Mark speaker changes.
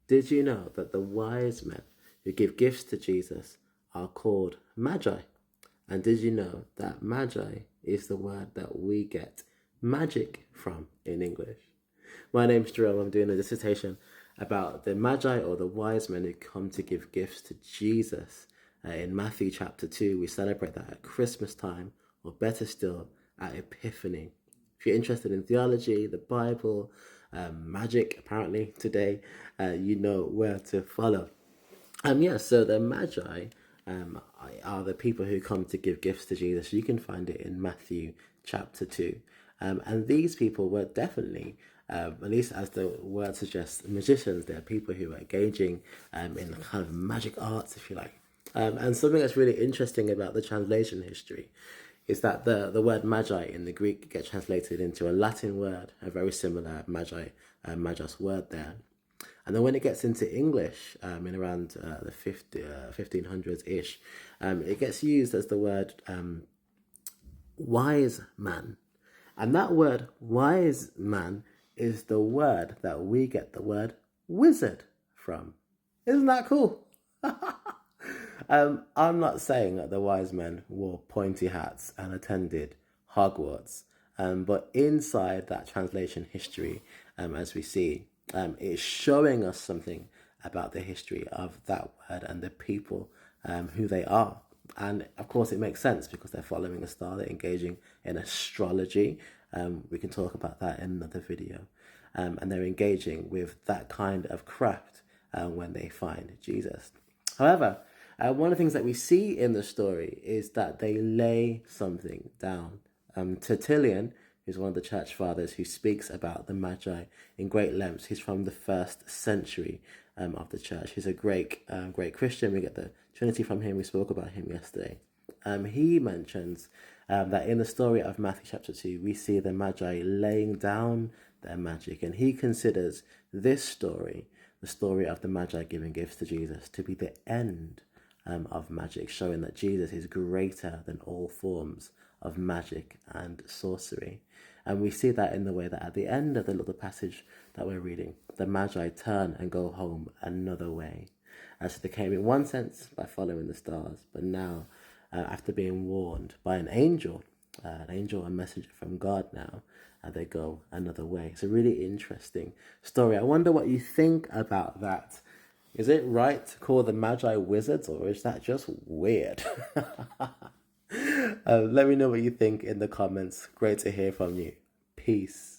Speaker 1: Did you know that the wise men who give gifts to Jesus are called Magi? And did you know that Magi is the word that we get magic from in English? My name's Jerome. I'm doing a dissertation about the Magi, or the wise men who come to give gifts to Jesus. In Matthew chapter 2, we celebrate that at Christmas time, or better still, at Epiphany. If you're interested in theology, the Bible, magic, apparently today, you know where to follow. So the Magi are the people who come to give gifts to Jesus. You can find it in Matthew chapter 2. And these people were definitely, at least as the word suggests, magicians. They're people who are engaging in kind of magic arts, if you like. And something that's really interesting about the translation history is that the word magi in the Greek gets translated into a Latin word, a very similar magos word there. And then when it gets into English, in around the 1500s-ish, it gets used as the word wise man. And that word wise man is the word that we get the word wizard from. Isn't that cool? I'm not saying that the wise men wore pointy hats and attended Hogwarts, but inside that translation history, as we see, it's showing us something about the history of that word and the people who they are. And of course, it makes sense because they're following a star, they're engaging in astrology. We can talk about that in another video. And they're engaging with that kind of craft when they find Jesus. However, one of the things that we see in the story is that they lay something down. Tertullian, who's one of the church fathers who speaks about the Magi in great lengths, he's from the 1st century of the church. He's a great Christian. We get the Trinity from him. We spoke about him yesterday. He mentions that in the story of Matthew chapter 2, we see the Magi laying down their magic. And he considers this story, the story of the Magi giving gifts to Jesus, to be the end of magic, showing that Jesus is greater than all forms of magic and sorcery. And we see that in the way that at the end of the little passage that we're reading, the Magi turn and go home another way. So they came in one sense by following the stars, but now after being warned by an angel, a messenger from God now, they go another way. It's a really interesting story. I wonder what you think about that. Is it right to call the Magi wizards, or is that just weird? Let me know what you think in the comments. Great to hear from you. Peace.